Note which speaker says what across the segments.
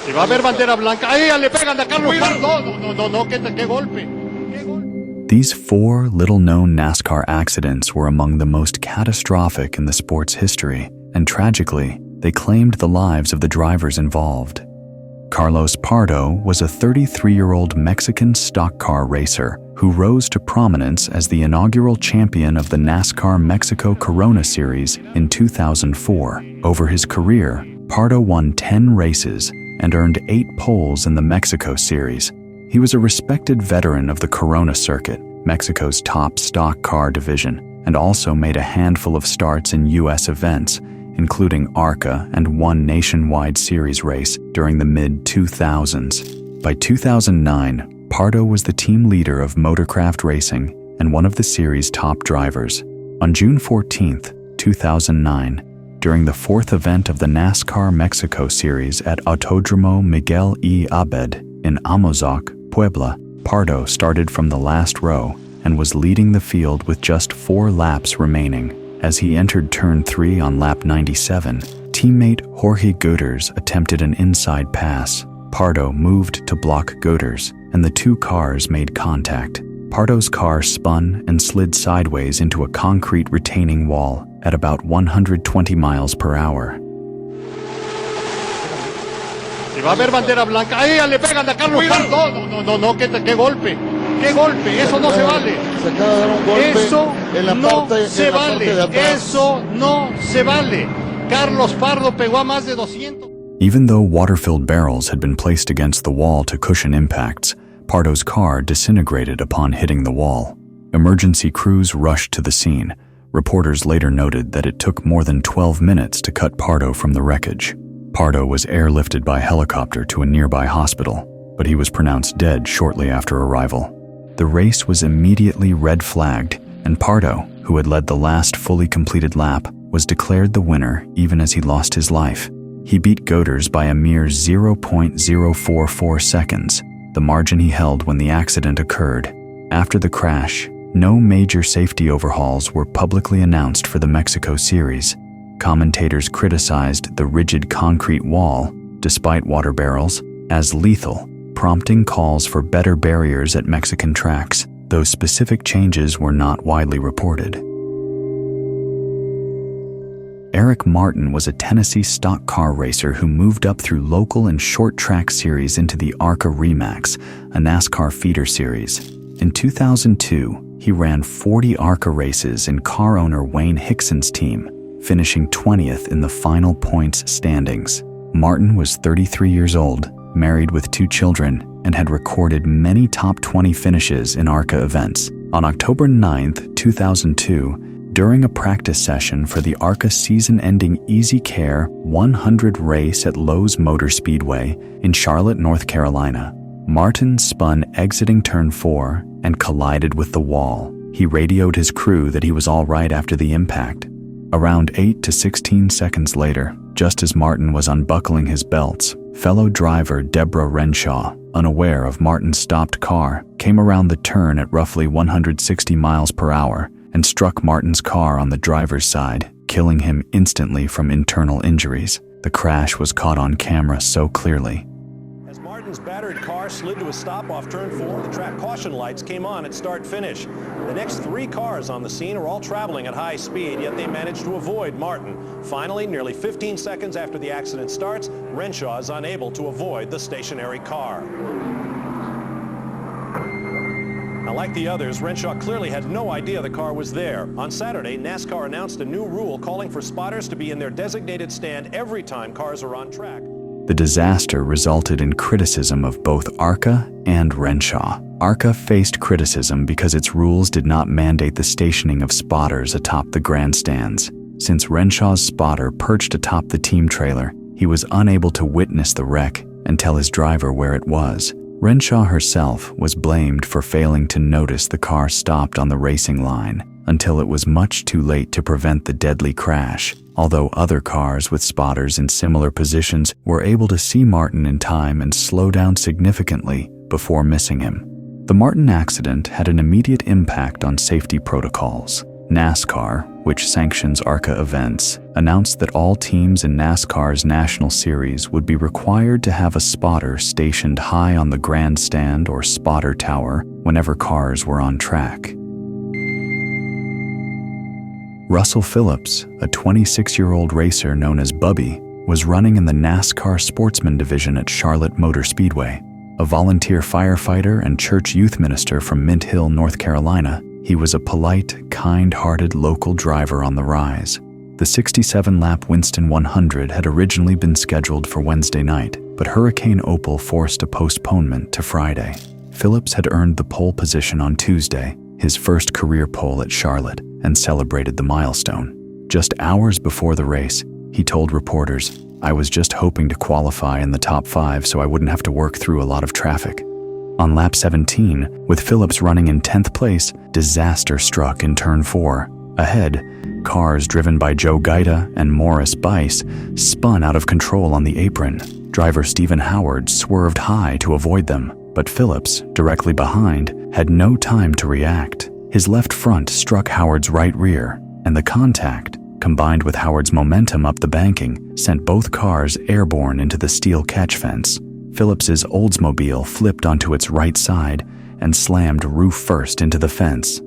Speaker 1: Y va a haber bandera blanca. ¡Ahí le pegan a Carlos Pardo! No, qué golpe.
Speaker 2: These 4 little-known NASCAR accidents were among the most catastrophic in the sport's history, and tragically, they claimed the lives of the drivers involved. Carlos Pardo was a 33-year-old Mexican stock car racer who rose to prominence as the inaugural champion of the NASCAR Mexico Corona Series in 2004. Over his career, Pardo won 10 races and earned 8 poles in the Mexico Series. He was a respected veteran of the Corona circuit, Mexico's top stock car division, and also made a handful of starts in U.S. events, including ARCA and one nationwide series race during the mid-2000s. By 2009, Pardo was the team leader of motorcraft racing and one of the series' top drivers. On June 14, 2009, during the 4th event of the NASCAR Mexico Series at Autódromo Miguel E. Abed in Amozoc, Puebla, Pardo started from the last row and was leading the field with just 4 laps remaining. As he entered Turn 3 on lap 97, teammate Jorge Goeters attempted an inside pass. Pardo moved to block Goeters, and the 2 cars made contact. Pardo's car spun and slid sideways into a concrete retaining wall at about 120 miles per hour.
Speaker 1: Y va a haber bandera blanca. ¡Ahí le pegan a Carlos Pardo! No, qué golpe. ¡Qué golpe! Eso no se vale.
Speaker 3: Se acaba de dar un golpe.
Speaker 1: Eso
Speaker 3: en la
Speaker 1: no
Speaker 3: parte,
Speaker 1: se
Speaker 3: en la
Speaker 1: vale.
Speaker 3: parte de atrás.
Speaker 1: Eso no se vale. Carlos Pardo pegó a más de 200.
Speaker 2: Even though water-filled barrels had been placed against the wall to cushion impacts, Pardo's car disintegrated upon hitting the wall. Emergency crews rushed to the scene. Reporters later noted that it took more than 12 minutes to cut Pardo from the wreckage. Pardo was airlifted by helicopter to a nearby hospital, but he was pronounced dead shortly after arrival. The race was immediately red-flagged, and Pardo, who had led the last fully completed lap, was declared the winner even as he lost his life. He beat Goeters by a mere 0.044 seconds, the margin he held when the accident occurred. After the crash, no major safety overhauls were publicly announced for the Mexico Series. Commentators criticized the rigid concrete wall, despite water barrels, as lethal, prompting calls for better barriers at Mexican tracks, though specific changes were not widely reported. Eric Martin was a Tennessee stock car racer who moved up through local and short track series into the ARCA Remax, a NASCAR feeder series. In 2002, he ran 40 ARCA races in car owner Wayne Hickson's team, finishing 20th in the final points standings. Martin was 33 years old, married with 2 children, and had recorded many top 20 finishes in ARCA events. On October 9, 2002, during a practice session for the ARCA season-ending Easy Care 100 race at Lowe's Motor Speedway in Charlotte, North Carolina, Martin spun exiting Turn 4 and collided with the wall. He radioed his crew that he was all right after the impact. Around 8 to 16 seconds later, just as Martin was unbuckling his belts, fellow driver Deborah Renshaw, unaware of Martin's stopped car, came around the turn at roughly 160 miles per hour and struck Martin's car on the driver's side, killing him instantly from internal injuries. The crash was caught on camera so clearly.
Speaker 4: As Martin's battered car slid to a stop off turn 4, the track caution lights came on at start-finish. The next 3 cars on the scene are all traveling at high speed, yet they managed to avoid Martin. Finally, nearly 15 seconds after the accident starts, Renshaw is unable to avoid the stationary car. Now, like the others, Renshaw clearly had no idea the car was there. On Saturday, NASCAR announced a new rule calling for spotters to be in their designated stand every time cars are on track.
Speaker 2: The disaster resulted in criticism of both ARCA and Renshaw. ARCA faced criticism because its rules did not mandate the stationing of spotters atop the grandstands. Since Renshaw's spotter perched atop the team trailer, he was unable to witness the wreck and tell his driver where it was. Renshaw herself was blamed for failing to notice the car stopped on the racing line until it was much too late to prevent the deadly crash, although other cars with spotters in similar positions were able to see Martin in time and slow down significantly before missing him. The Martin accident had an immediate impact on safety protocols. NASCAR, which sanctions ARCA events, announced that all teams in NASCAR's National Series would be required to have a spotter stationed high on the grandstand or spotter tower whenever cars were on track. Russel Phillips, a 26-year-old racer known as Bubby, was running in the NASCAR Sportsman Division at Charlotte Motor Speedway. A volunteer firefighter and church youth minister from Mint Hill, North Carolina, he was a polite, kind-hearted local driver on the rise. The 67-lap Winston 100 had originally been scheduled for Wednesday night, but Hurricane Opal forced a postponement to Friday. Phillips had earned the pole position on Tuesday, his first career pole at Charlotte, and celebrated the milestone. Just hours before the race, he told reporters, "I was just hoping to qualify in the top 5 so I wouldn't have to work through a lot of traffic." On lap 17, with Phillips running in 10th place, disaster struck in turn 4. Ahead, cars driven by Joe Gaita and Morris Bice spun out of control on the apron. Driver Stephen Howard swerved high to avoid them, but Phillips, directly behind, had no time to react. His left front struck Howard's right rear, and the contact, combined with Howard's momentum up the banking, sent both cars airborne into the steel catch fence. Phillips's Oldsmobile flipped onto its right side and slammed roof first into the fence.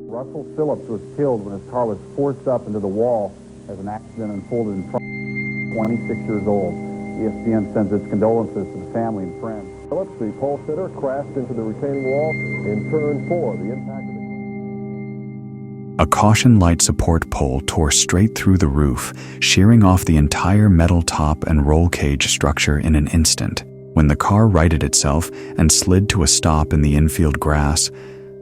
Speaker 3: Russel Phillips was killed when his car was forced up into the wall as an accident unfolded in front of him. 26 years old. ESPN sends its condolences to the family and friends.
Speaker 5: Phillips, the pole sitter, crashed into the retaining wall in turn 4. The impact of
Speaker 2: A caution light support pole tore straight through the roof, shearing off the entire metal top and roll cage structure in an instant. When the car righted itself and slid to a stop in the infield grass,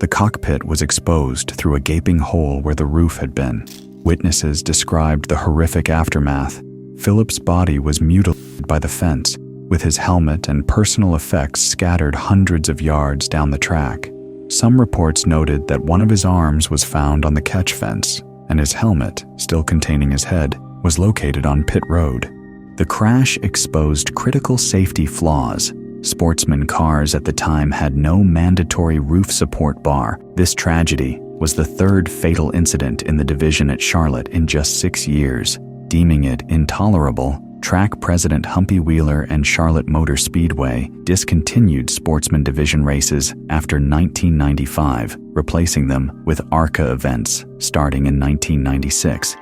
Speaker 2: the cockpit was exposed through a gaping hole where the roof had been. Witnesses described the horrific aftermath. Phillips' body was mutilated by the fence, with his helmet and personal effects scattered hundreds of yards down the track. Some reports noted that one of his arms was found on the catch fence, and his helmet, still containing his head, was located on pit road. The crash exposed critical safety flaws. Sportsman cars at the time had no mandatory roof support bar. This tragedy was the third fatal incident in the division at Charlotte in just 6 years. Deeming it intolerable, track president Humpy Wheeler and Charlotte Motor Speedway discontinued Sportsman Division races after 1995, replacing them with ARCA events starting in 1996.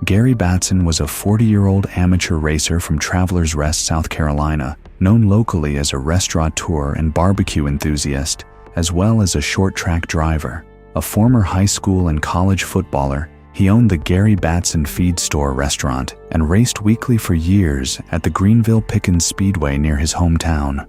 Speaker 2: Gary Batson was a 40-year-old amateur racer from Travelers Rest, South Carolina, known locally as a restaurateur and barbecue enthusiast, as well as a short-track driver. A former high school and college footballer, he owned the Gary Batson Feed Store restaurant and raced weekly for years at the Greenville Pickens Speedway near his hometown.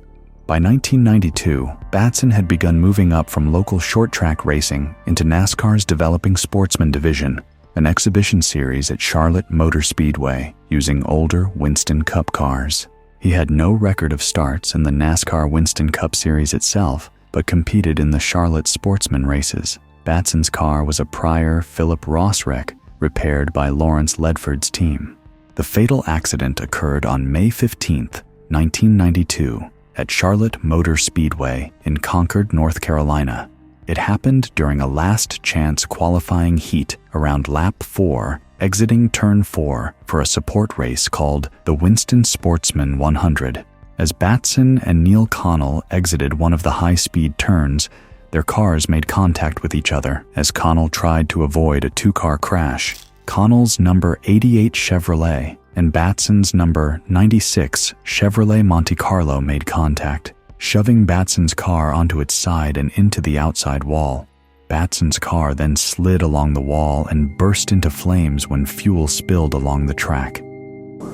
Speaker 2: By 1992, Batson had begun moving up from local short-track racing into NASCAR's developing Sportsman Division, an exhibition series at Charlotte Motor Speedway using older Winston Cup cars. He had no record of starts in the NASCAR Winston Cup Series itself, but competed in the Charlotte Sportsman races. Batson's car was a prior Philip Ross wreck repaired by Lawrence Ledford's team. The fatal accident occurred on May 15, 1992, at Charlotte Motor Speedway in Concord, North Carolina. It happened during a last-chance qualifying heat around lap 4, exiting turn 4 for a support race called the Winston Sportsman 100. As Batson and Neil Connell exited one of the high-speed turns, their cars made contact with each other as Connell tried to avoid a two-car crash. Connell's number 88 Chevrolet and Batson's number 96 Chevrolet Monte Carlo made contact, shoving Batson's car onto its side and into the outside wall. Batson's car then slid along the wall and burst into flames when fuel spilled along the track.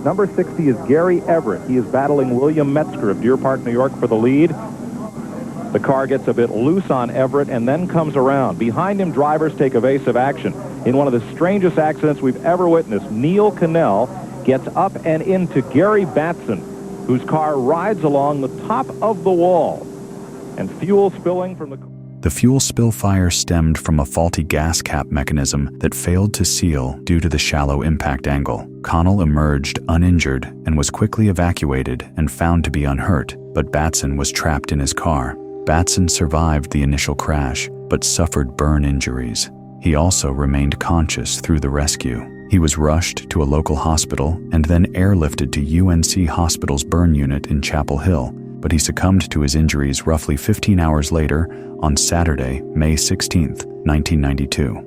Speaker 3: Number 60 is Gary Everett. He is battling William Metzger of Deer Park, New York for the lead. The car gets a bit loose on Everett and then comes around. Behind him, drivers take evasive action. In one of the strangest accidents we've ever witnessed, Neil Cannell gets up and into Gary Batson, whose car rides along the top of the wall, and fuel spilling from the...
Speaker 2: The fuel spill fire stemmed from a faulty gas cap mechanism that failed to seal due to the shallow impact angle. Connell emerged uninjured and was quickly evacuated and found to be unhurt, but Batson was trapped in his car. Batson survived the initial crash, but suffered burn injuries. He also remained conscious through the rescue. He was rushed to a local hospital and then airlifted to UNC Hospital's burn unit in Chapel Hill, but he succumbed to his injuries roughly 15 hours later on Saturday, May 16, 1992.